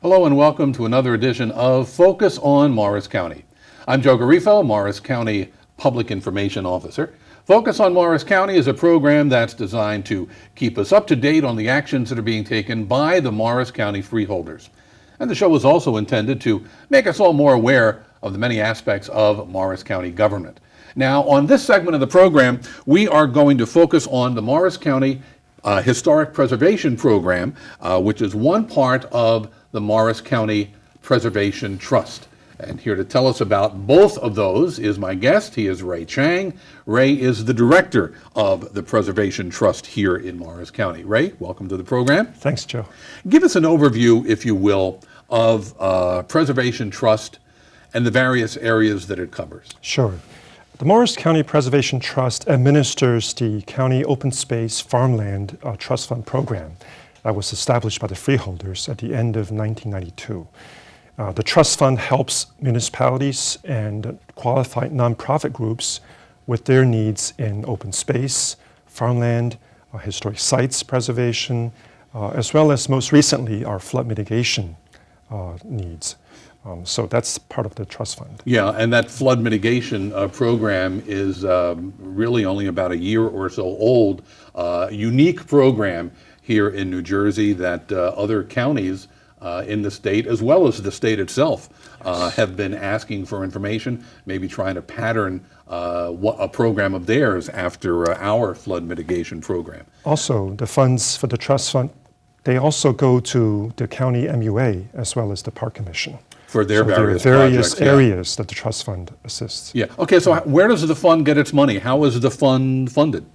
Hello and welcome to another edition of Focus on Morris County. I'm Joe Garifo, Morris County Public Information Officer. Focus on Morris County is a program that's designed to keep us up to date on the actions that are being taken by the Morris County freeholders. And the show is also intended to make us all more aware of the many aspects of Morris County government. Now, on this segment of the program, we are going to focus on the Morris County Historic Preservation Program, which is one part of the Morris County Preservation Trust. And here to tell us about both of those is my guest. He is Ray Chang. Ray is the director of the Preservation Trust here in Morris County. Ray, welcome to the program. Thanks, Joe. Give us an overview, if you will, of Preservation Trust and the various areas that it covers. Sure. The Morris County Preservation Trust administers the County Open Space Farmland Trust Fund program that was established by the freeholders at the end of 1992. The trust fund helps municipalities and qualified nonprofit groups with their needs in open space, farmland, historic sites preservation, as well as most recently our flood mitigation needs. So that's part of the trust fund. Yeah, and that flood mitigation program is really only about a year or so old. Unique program here in New Jersey that other counties in the state, as well as the state itself, have been asking for information, maybe trying to pattern a program of theirs after our flood mitigation program. Also, the funds for the trust fund, they also go to the county MUA as well as the Park Commission. For their various projects, areas yeah, that the trust fund assists. Yeah. Okay, so where does the fund get its money? How is the fund funded?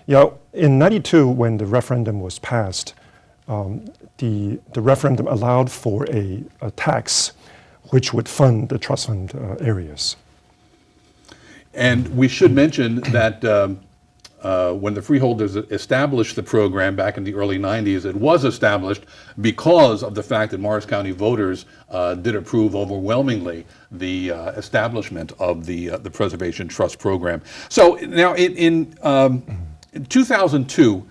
Yeah, in '92, when the referendum was passed, the referendum allowed for a tax which would fund the trust fund areas. And we should mention that when the freeholders established the program back in the early 90s, it was established because of the fact that Morris County voters did approve overwhelmingly the establishment of the Preservation Trust program. So now in 2002,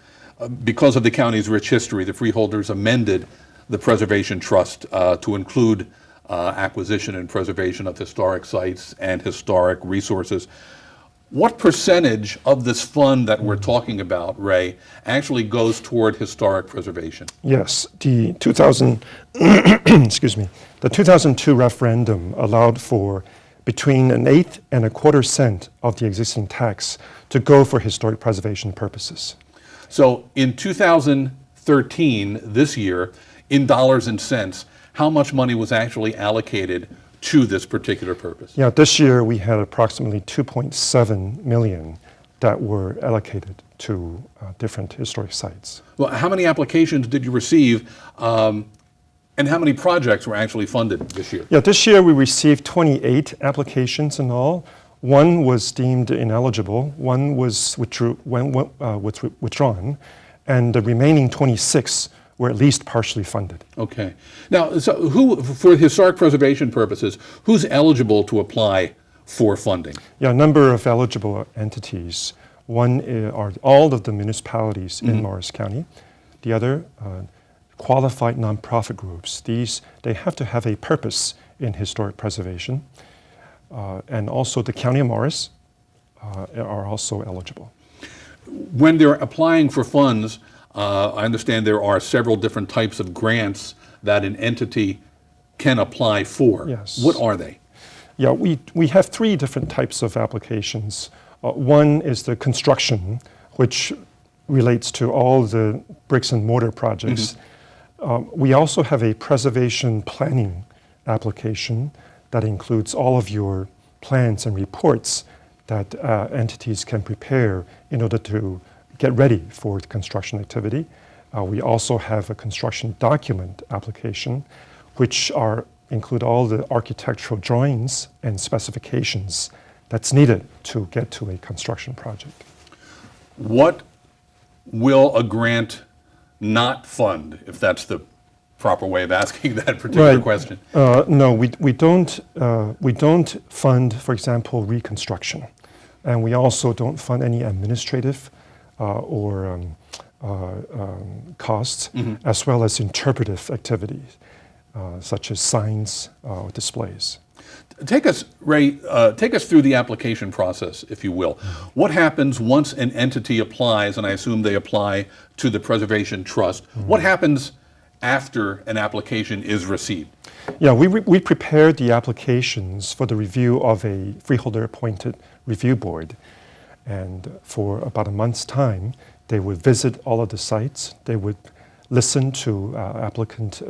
because of the county's rich history, the freeholders amended the Preservation Trust to include acquisition and preservation of historic sites and historic resources. What percentage of this fund that we're talking about, Ray, actually goes toward historic preservation? Yes, the 2002 referendum allowed for between 1/8 and 1/4 cent of the existing tax to go for historic preservation purposes. So in 2013, this year, in dollars and cents, how much money was actually allocated to this particular purpose? Yeah, this year we had approximately 2.7 million that were allocated to different historic sites. Well, how many applications did you receive, and how many projects were actually funded this year? Yeah, this year we received 28 applications in all. One was deemed ineligible, one was withdrawn, and the remaining 26 were at least partially funded. Okay. Now, so for historic preservation purposes, who's eligible to apply for funding? Yeah, a number of eligible entities. One are all of the municipalities in Morris County. The other, qualified nonprofit groups. They have to have a purpose in historic preservation. And also the County of Morris are also eligible. When they're applying for funds, I understand there are several different types of grants that an entity can apply for. Yes. What are they? Yeah, we have 3 different types of applications. One is the construction, which relates to all the bricks and mortar projects. We also have a preservation planning application that includes all of your plans and reports that entities can prepare in order to get ready for the construction activity. We also have a construction document application, which include all the architectural drawings and specifications that's needed to get to a construction project. What will a grant not fund, if that's the proper way of asking that particular question. No, we don't fund, for example, reconstruction. And we also don't fund any administrative or costs, as well as interpretive activities, such as signs or displays. Take us, Ray, take us through the application process, if you will. What happens once an entity applies, and I assume they apply to the Preservation Trust? What happens after an application is received? Yeah, we prepared the applications for the review of a freeholder-appointed review board. And for about a month's time, they would visit all of the sites. They would listen to applicant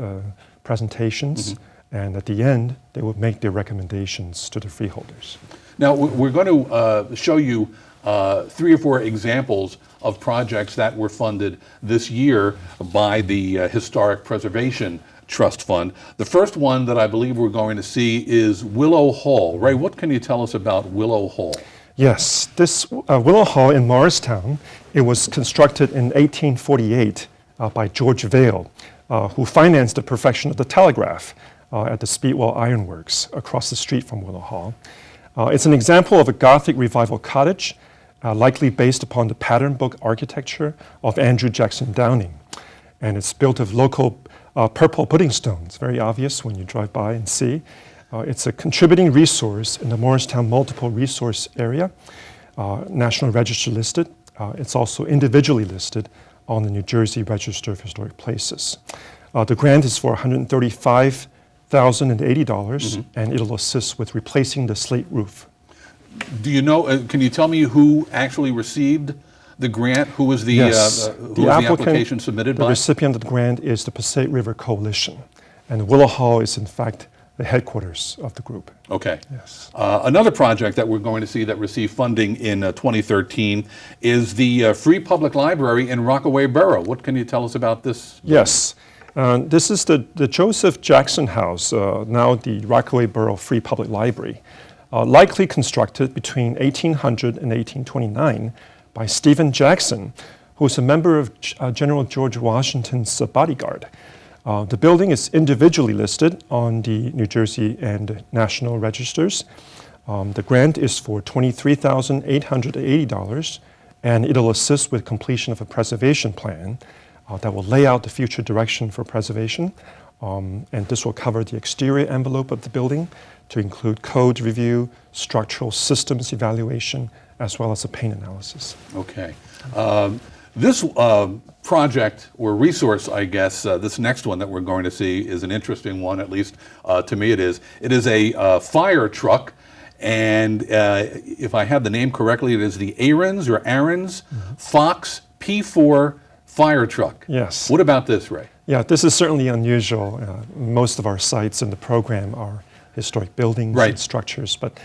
presentations. And at the end, they would make their recommendations to the freeholders. Now, we're going to show you 3 or 4 examples of projects that were funded this year by the Historic Preservation Trust Fund. The first one that I believe we're going to see is Willow Hall. Ray, what can you tell us about Willow Hall? Yes, this Willow Hall in Morristown, it was constructed in 1848 by George Vail, who financed the perfection of the telegraph at the Speedwell Iron Works across the street from Willow Hall. It's an example of a Gothic revival cottage, likely based upon the pattern book architecture of Andrew Jackson Downing. And it's built of local purple pudding stones, very obvious when you drive by and see. It's a contributing resource in the Morristown Multiple Resource Area, National Register listed. It's also individually listed on the New Jersey Register of Historic Places. The grant is for $135,080, and it'll assist with replacing the slate roof. Do you know, can you tell me who actually received the grant? Who was the, the application submitted by? The recipient of the grant is the Passaic River Coalition, and Willow Hall is in fact the headquarters of the group. Okay. Yes. Another project that we're going to see that received funding in 2013 is the Free Public Library in Rockaway Borough. What can you tell us about this? Yes. This is the Joseph Jackson House, now the Rockaway Borough Free Public Library, likely constructed between 1800 and 1829 by Stephen Jackson, who was a member of General George Washington's bodyguard. The building is individually listed on the New Jersey and National Registers. The grant is for $23,880, and it'll assist with completion of a preservation plan that will lay out the future direction for preservation. And this will cover the exterior envelope of the building to include code review, structural systems evaluation, as well as a paint analysis. Okay. This project or resource, I guess, this next one that we're going to see is an interesting one, at least to me it is. It is a fire truck, and if I have the name correctly, it is the Aaron's Fox P4 fire truck. Yes. What about this, Ray? Yeah, this is certainly unusual. Most of our sites in the program are historic buildings and structures, but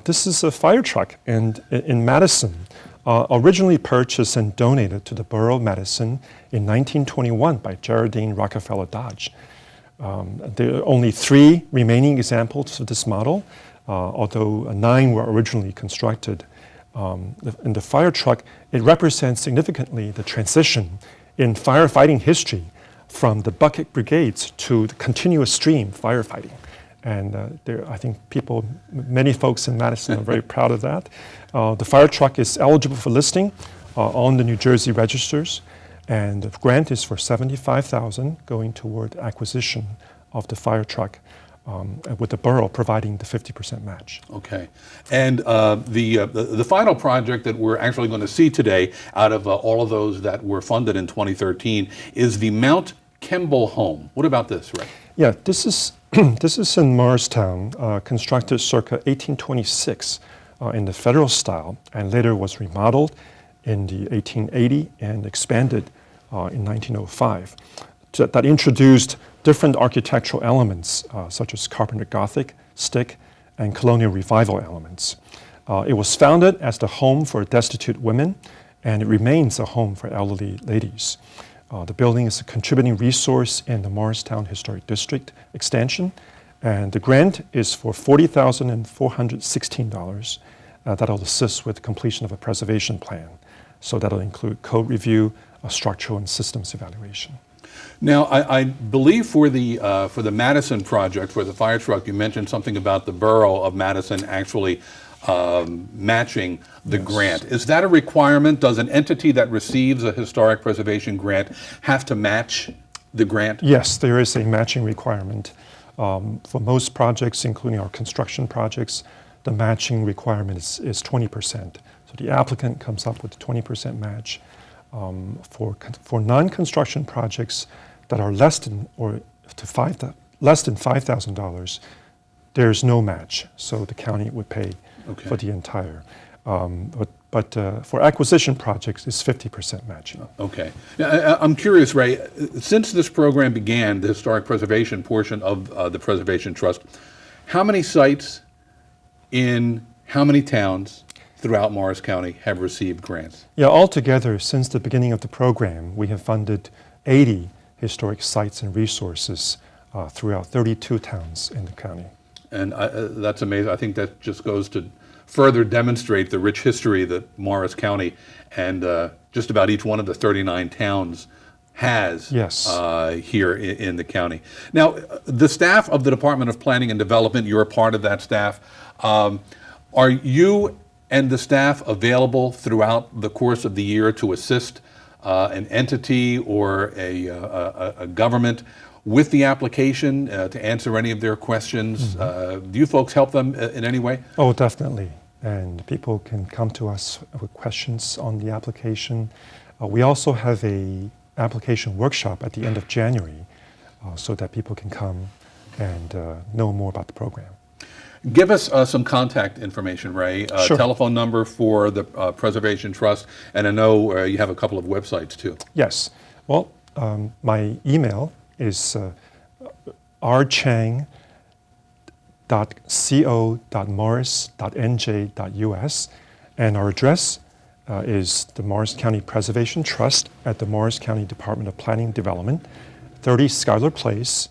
this is a fire truck, and in Madison, originally purchased and donated to the Borough of Madison in 1921 by Geraldine Rockefeller Dodge. There are only 3 remaining examples of this model, although 9 were originally constructed. In the fire truck, it represents significantly the transition in firefighting history from the bucket brigades to the continuous stream firefighting. And I think many folks in Madison are very proud of that. The fire truck is eligible for listing on the New Jersey registers, and the grant is for $75,000 going toward acquisition of the fire truck, with the borough providing the 50% match. Okay. And the final project that we're actually going to see today out of all of those that were funded in 2013 is the Mount Kemble home. What about this, Ray? Yeah, this is this is in Morristown, constructed circa 1826 in the federal style, and later was remodeled in the 1880 and expanded in 1905. That introduced different architectural elements, such as Carpenter Gothic, stick, and colonial revival elements. It was founded as the home for destitute women, and it remains a home for elderly ladies. The building is a contributing resource in the Morristown Historic District extension, and the grant is for $40,416. That'll assist with completion of a preservation plan. So that'll include code review, structural and systems evaluation. Now, I believe for the Madison project, for the fire truck, you mentioned something about the borough of Madison actually matching the grant. Is that a requirement? Does an entity that receives a historic preservation grant have to match the grant? Yes, there is a matching requirement. For most projects, including our construction projects, the matching requirement is 20%. So the applicant comes up with a 20% match. For non-construction projects that are less than $5,000, there's no match. So the county would pay for the entire. But for acquisition projects, it's 50% matching. Okay. Now, I'm curious, Ray, since this program began, the historic preservation portion of the Preservation Trust, how many sites in how many towns throughout Morris County have received grants? Yeah, altogether, since the beginning of the program, we have funded 80 historic sites and resources throughout 32 towns in the county. And that's amazing. I think that just goes to further demonstrate the rich history that Morris County and just about each one of the 39 towns has here in the county. Now, the staff of the Department of Planning and Development, you're a part of that staff. Are you and the staff available throughout the course of the year to assist an entity or a government with the application to answer any of their questions? Do you folks help them in any way? Oh, definitely. And people can come to us with questions on the application. We also have a application workshop at the end of January so that people can come and know more about the program. Give us some contact information, Ray. Sure. Telephone number for the Preservation Trust, and I know you have a couple of websites too. Yes. Well, my email is rchang.co.morris.nj.us, and our address is the Morris County Preservation Trust at the Morris County Department of Planning and Development, 30 Schuyler Place,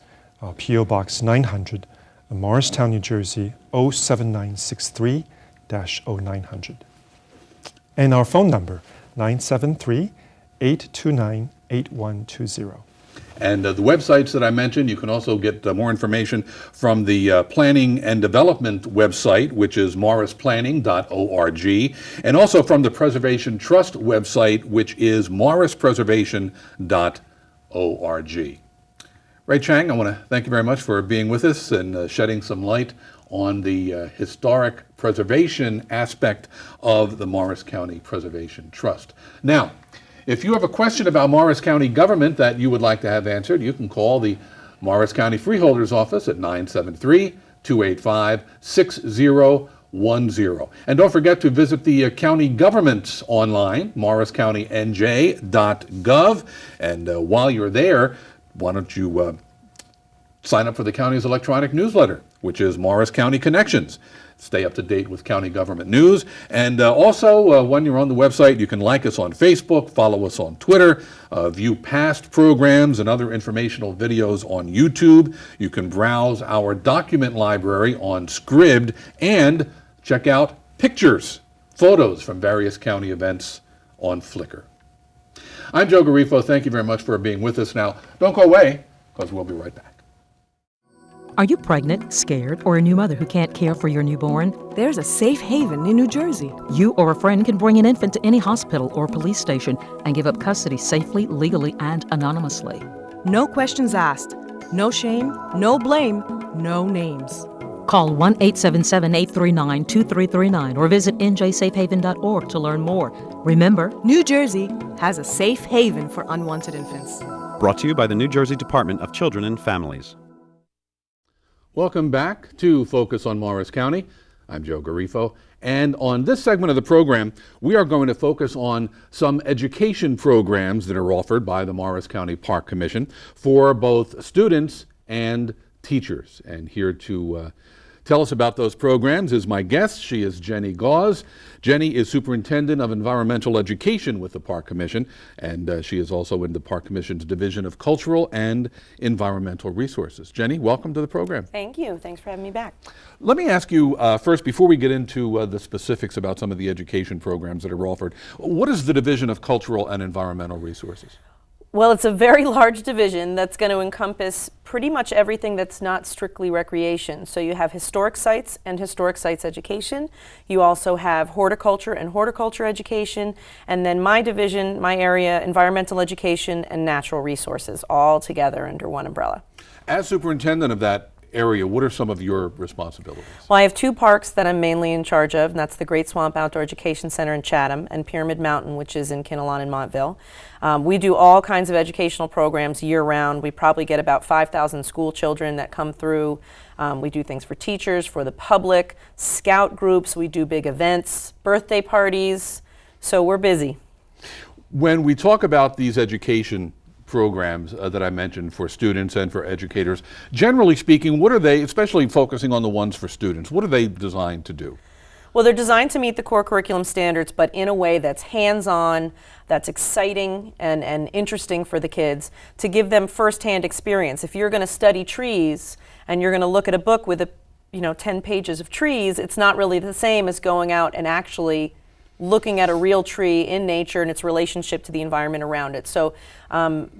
P.O. Box 900, Morristown, New Jersey, 07963-0900. And our phone number, 973-829-8120. And the websites that I mentioned, you can also get more information from the Planning and Development website, which is morrisplanning.org, and also from the Preservation Trust website, which is morrispreservation.org. Ray Chang, I want to thank you very much for being with us and shedding some light on the historic preservation aspect of the Morris County Preservation Trust. Now, if you have a question about Morris County government that you would like to have answered, you can call the Morris County Freeholders Office at 973-285-6010. And don't forget to visit the county governments online, morriscountynj.gov. And while you're there, why don't you sign up for the county's electronic newsletter, which is Morris County Connections. Stay up to date with county government news. And also, when you're on the website, you can like us on Facebook, follow us on Twitter, view past programs and other informational videos on YouTube. You can browse our document library on Scribd and check out pictures, photos from various county events on Flickr. I'm Joe Garifo. Thank you very much for being with us. Now, don't go away, because we'll be right back. Are you pregnant, scared, or a new mother who can't care for your newborn? There's a safe haven in New Jersey. You or a friend can bring an infant to any hospital or police station and give up custody safely, legally, and anonymously. No questions asked. No shame, no blame, no names. Call 1-877-839-2339 or visit njsafehaven.org to learn more. Remember, New Jersey has a safe haven for unwanted infants. Brought to you by the New Jersey Department of Children and Families. Welcome back to Focus on Morris County. I'm Joe Garifo. And on this segment of the program, we are going to focus on some education programs that are offered by the Morris County Park Commission for both students and teachers. And here to tell us about those programs is my guest. She is Jenny Gause. Jenny is Superintendent of Environmental Education with the Park Commission, and she is also in the Park Commission's Division of Cultural and Environmental Resources. Jenny, welcome to the program. Thank you. Thanks for having me back. Let me ask you first, before we get into the specifics about some of the education programs that are offered, what is the Division of Cultural and Environmental Resources? Well, it's a very large division that's going to encompass pretty much everything that's not strictly recreation. So you have historic sites and historic sites education. You also have horticulture and horticulture education. And then my division, my area, environmental education and natural resources, all together under one umbrella. As superintendent of that area, what are some of your responsibilities? Well, I have 2 parks that I'm mainly in charge of, and that's the Great Swamp Outdoor Education Center in Chatham and Pyramid Mountain, which is in Kinnelon and Montville. We do all kinds of educational programs year-round. We probably get about 5,000 school children that come through. We do things for teachers, for the public, scout groups. We do big events, birthday parties, so we're busy. When we talk about these education programs that I mentioned for students and for educators, generally speaking, what are they, especially focusing on the ones for students, what are they designed to do? Well, they're designed to meet the core curriculum standards, but in a way that's hands-on, that's exciting and interesting for the kids, to give them firsthand experience. If you're going to study trees and you're going to look at a book with 10 pages of trees, it's not really the same as going out and actually looking at a real tree in nature and its relationship to the environment around it. So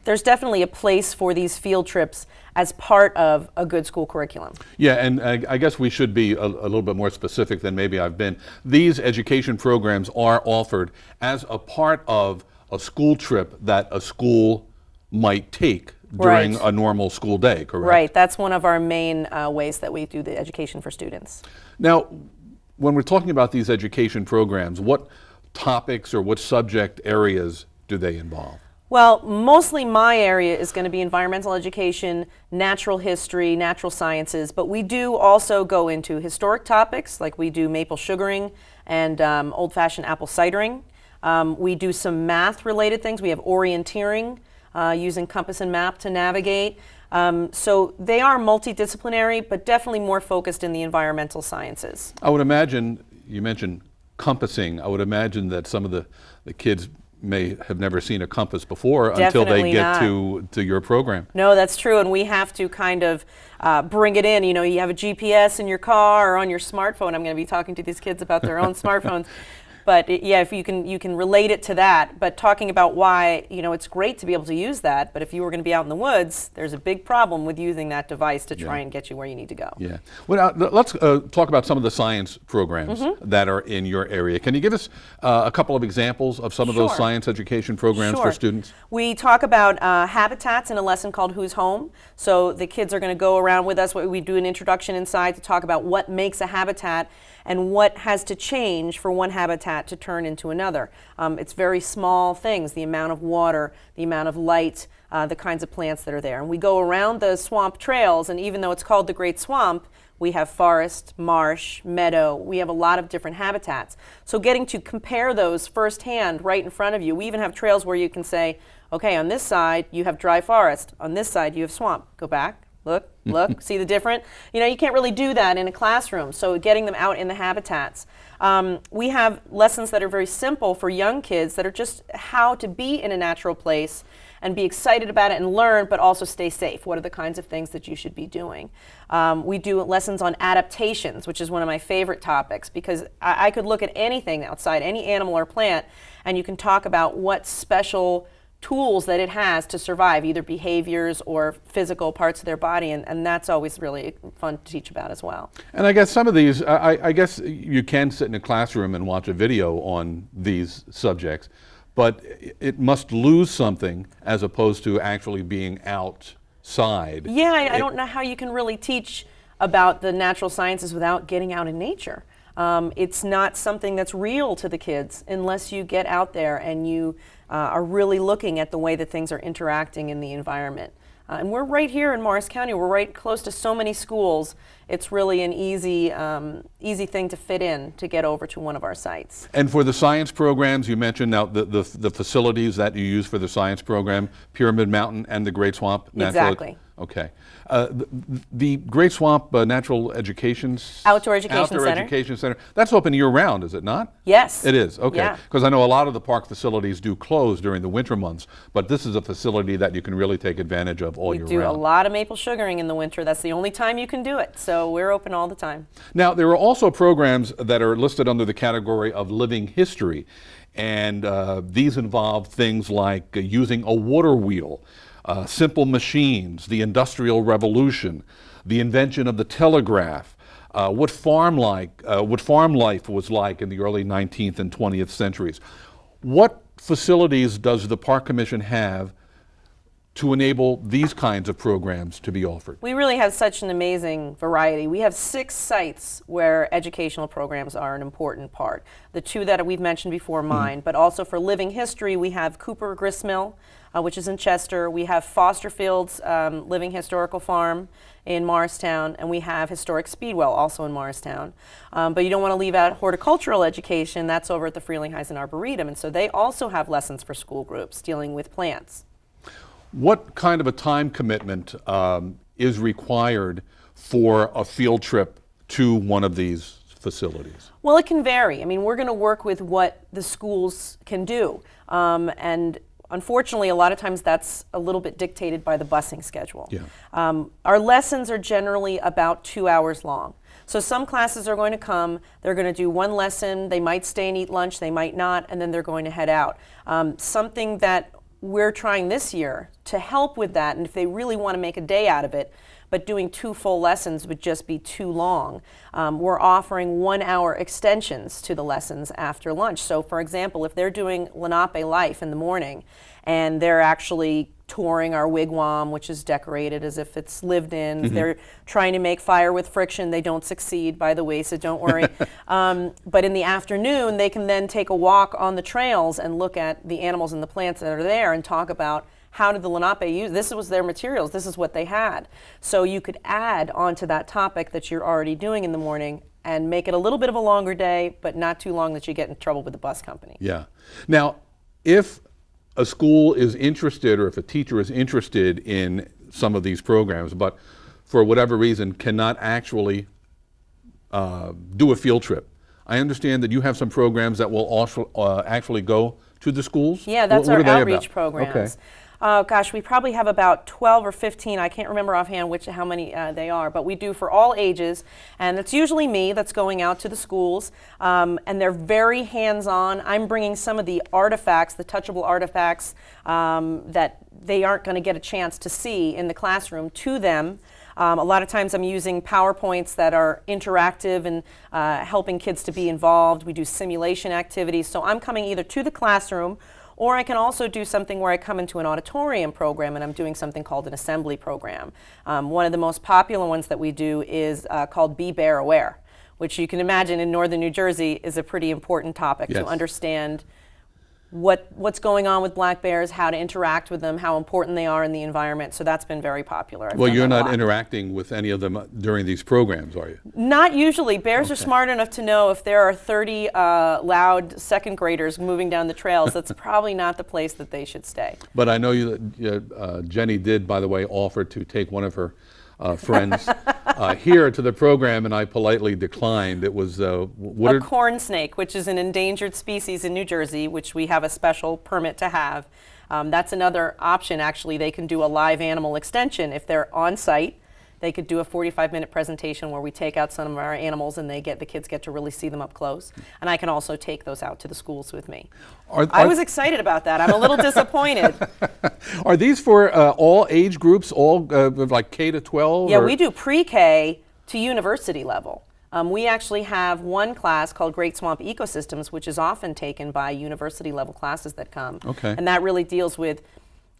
there's definitely a place for these field trips as part of a good school curriculum. Yeah, and I guess we should be a little bit more specific than maybe I've been. These education programs are offered as a part of a school trip that a school might take during a normal school day, correct? Right, that's one of our main ways that we do the education for students. Now, when we're talking about these education programs, what topics or what subject areas do they involve? Well, mostly my area is going to be environmental education, natural history, natural sciences, but we do also go into historic topics, like we do maple sugaring and old-fashioned apple cidering. We do some math-related things. We have orienteering, using compass and map to navigate. So they are multidisciplinary, but definitely more focused in the environmental sciences. I would imagine, you mentioned compassing, I would imagine that some of the kids may have never seen a compass before until they get to your program. No, that's true, and we have to kind of bring it in. You know, you have a GPS in your car or on your smartphone. I'm going to be talking to these kids about their own smartphones. But yeah, if you can relate it to that. But talking about why, it's great to be able to use that, but if you were going to be out in the woods, there's a big problem with using that device to try and get you where you need to go. Yeah. Well, let's talk about some of the science programs that are in your area. Can you give us a couple of examples of some of those science education programs for students? We talk about habitats in a lesson called Who's Home. So the kids are going to go around with us. We do an introduction inside to talk about what makes a habitat and what has to change for one habitat to turn into another. It's very small things, the amount of water, the amount of light, the kinds of plants that are there. And we go around the swamp trails, and even though it's called the Great Swamp, we have forest, marsh, meadow. We have a lot of different habitats. So getting to compare those firsthand right in front of you. We even have trails where you can say, okay, on this side you have dry forest, on this side you have swamp. Go back. Look, see the difference? You can't really do that in a classroom, so getting them out in the habitats. We have lessons that are very simple for young kids that are just how to be in a natural place and be excited about it and learn, but also stay safe. What are the kinds of things that you should be doing? We do lessons on adaptations, which is one of my favorite topics, because I could look at anything outside, any animal or plant, and you can talk about what special tools that it has to survive, either behaviors or physical parts of their body, and that's always really fun to teach about as well. And I guess some of these, I guess you can sit in a classroom and watch a video on these subjects, but it must lose something as opposed to actually being outside. Yeah, I don't know how you can really teach about the natural sciences without getting out in nature. It's not something that's real to the kids unless you get out there and you are really looking at the way that things are interacting in the environment. And we're right here in Morris County. We're right close to so many schools. It's really an easy thing to fit in to get over to one of our sites. And for the science programs, you mentioned now the facilities that you use for the science program, Pyramid Mountain and the Great Swamp. Exactly. Okay. The Great Swamp Natural Education Outdoor Education Center. Education Center. That's open year-round, is it not? Yes. It is. Okay. Yeah. Because I know a lot of the park facilities do close during the winter months, but this is a facility that you can really take advantage of all year round. We do a lot of maple sugaring in the winter. That's the only time you can do it. So we're open all the time. Now, there are also programs that are listed under the category of living history, and these involve things like using a water wheel, simple machines, the Industrial Revolution, the invention of the telegraph, what farm life was like in the early 19th and 20th centuries. What facilities does the Park Commission have to enable these kinds of programs to be offered? We really have such an amazing variety. We have 6 sites where educational programs are an important part. The 2 that we've mentioned before, mine, but also for living history, we have Cooper Gristmill, which is in Chester. We have Fosterfield's Living Historical Farm in Morristown, and we have Historic Speedwell, also in Morristown. But you don't want to leave out horticultural education. That's over at the Frelinghuysen Arboretum, and so they also have lessons for school groups dealing with plants. What kind of a time commitment is required for a field trip to one of these facilities? Well, it can vary. I mean, we're going to work with what the schools can do. And unfortunately, a lot of times that's a little bit dictated by the busing schedule. Yeah. Our lessons are generally about 2 hours long. So some classes are going to come, they're going to do one lesson, they might stay and eat lunch, they might not, and then they're going to head out. Something that we're trying this year to help with that, and if they really want to make a day out of it, but doing 2 full lessons would just be too long, we're offering 1-hour extensions to the lessons after lunch. So for example, if they're doing Lenape life in the morning and they're actually touring our wigwam, which is decorated as if it's lived in, they're trying to make fire with friction, they don't succeed, by the way, so don't worry. But in the afternoon, they can then take a walk on the trails and look at the animals and the plants that are there and talk about how did the Lenape use, this was their materials, this is what they had. So you could add onto that topic that you're already doing in the morning and make it a little bit of a longer day, but not too long that you get in trouble with the bus company. Yeah. Now, if a school is interested or if a teacher is interested in some of these programs, but for whatever reason cannot actually do a field trip, I understand that you have some programs that will also actually go to the schools? Yeah, that's what our are they outreach about? programs. Okay. Gosh, we probably have about 12 or 15, I can't remember offhand how many they are, but we do for all ages, and it's usually me that's going out to the schools, and they're very hands-on. I'm bringing some of the artifacts, the touchable artifacts that they aren't going to get a chance to see in the classroom to them. A lot of times I'm using PowerPoints that are interactive and helping kids to be involved. We do simulation activities, so I'm coming either to the classroom, or I can also do something where I come into an auditorium program and I'm doing something called an assembly program. One of the most popular ones that we do is called Be Bear Aware, which you can imagine in northern New Jersey is a pretty important topic to understand what's going on with black bears, how to interact with them, how important they are in the environment. So that's been very popular. Well, you're not interacting with any of them during these programs, are you? Not usually. Bears are smart enough to know if there are 30 loud second graders moving down the trails, that's probably not the place that they should stay. But I know Jenny did, by the way, offer to take one of her friends here to the program, and I politely declined. It was a corn snake, which is an endangered species in New Jersey, which we have a special permit to have. That's another option, actually. They can do a live animal extension. If they're on site, they could do a 45-minute presentation where we take out some of our animals and the kids get to really see them up close. And I can also take those out to the schools with me. I was excited about that. I'm a little disappointed. Are these for all age groups, all like K to 12? Yeah, we do pre-K to university level. We actually have one class called Great Swamp Ecosystems, which is often taken by university level classes that come. Okay. And that really deals with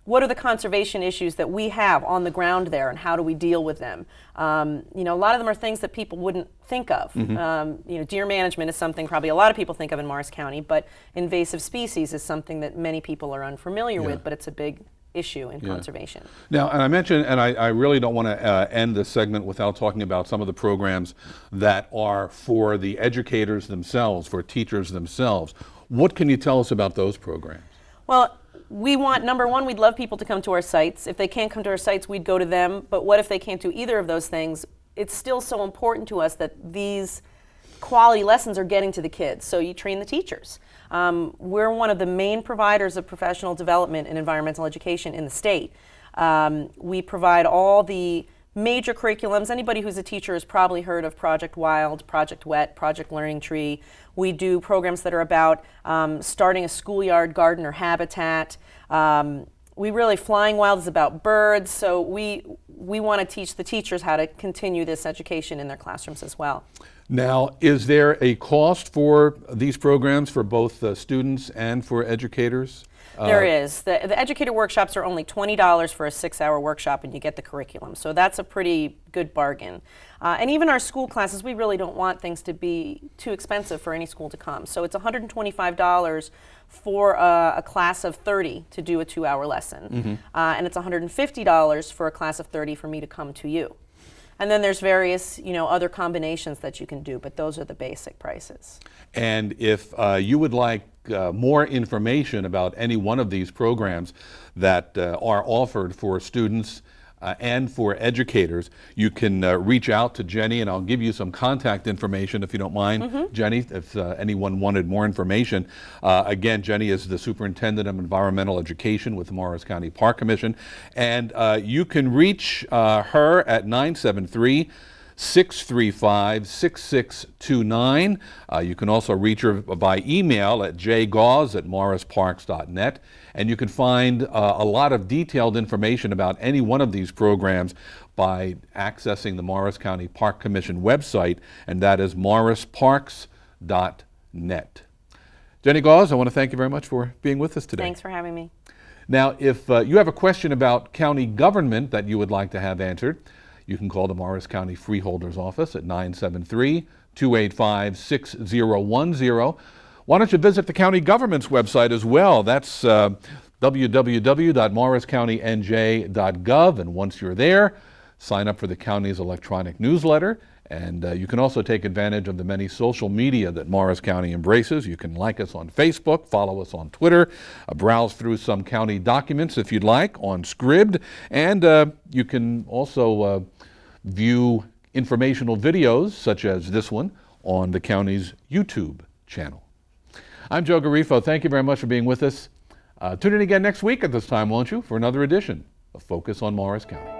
what are the conservation issues that we have on the ground there, and how do we deal with them? You know, a lot of them are things that people wouldn't think of. You know, deer management is something probably a lot of people think of in Morris County, but invasive species is something that many people are unfamiliar with, but it's a big issue in conservation. Now, and I mentioned, and I really don't want to end this segment without talking about some of the programs that are for the educators themselves, for teachers themselves. What can you tell us about those programs? Well, We want, number one, we'd love people to come to our sites. If they can't come to our sites, we'd go to them. But what if they can't do either of those things? It's still so important to us that these quality lessons are getting to the kids. So you train the teachers. We're one of the main providers of professional development and environmental education in the state. We provide all the major curriculums. Anybody who's a teacher has probably heard of Project Wild, Project Wet, Project Learning Tree. We do programs that are about starting a schoolyard garden or habitat. We really, Flying Wild is about birds, so we want to teach the teachers how to continue this education in their classrooms as well. Now, is there a cost for these programs for both students and for educators? There is. The educator workshops are only $20 for a 6-hour workshop, and you get the curriculum. So that's a pretty good bargain. And even our school classes, we really don't want things to be too expensive for any school to come. So it's $125 for a class of 30 to do a 2-hour lesson. And it's $150 for a class of 30 for me to come to you. And then there's various, other combinations that you can do, but those are the basic prices. And if you would like more information about any one of these programs that are offered for students and for educators, you can reach out to Jenny, and I'll give you some contact information if you don't mind, Jenny, if anyone wanted more information. Again, Jenny is the Superintendent of Environmental Education with the Morris County Park Commission, and you can reach her at 973-635-6629. You can also reach her by email at jgauze@morrisparks.net. And you can find a lot of detailed information about any one of these programs by accessing the Morris County Park Commission website, and that is morrisparks.net. Jenny Gauze, I want to thank you very much for being with us today. Thanks for having me. Now, if you have a question about county government that you would like to have answered, you can call the Morris County Freeholders Office at 973-285-6010. Why don't you visit the county government's website as well? That's www.morriscountynj.gov. And once you're there, sign up for the county's electronic newsletter. And you can also take advantage of the many social media that Morris County embraces. You can like us on Facebook, follow us on Twitter, browse through some county documents if you'd like on Scribd, and you can also view informational videos such as this one on the county's YouTube channel. I'm Joe Garifo. Thank you very much for being with us. Tune in again next week at this time, won't you, for another edition of Focus on Morris County.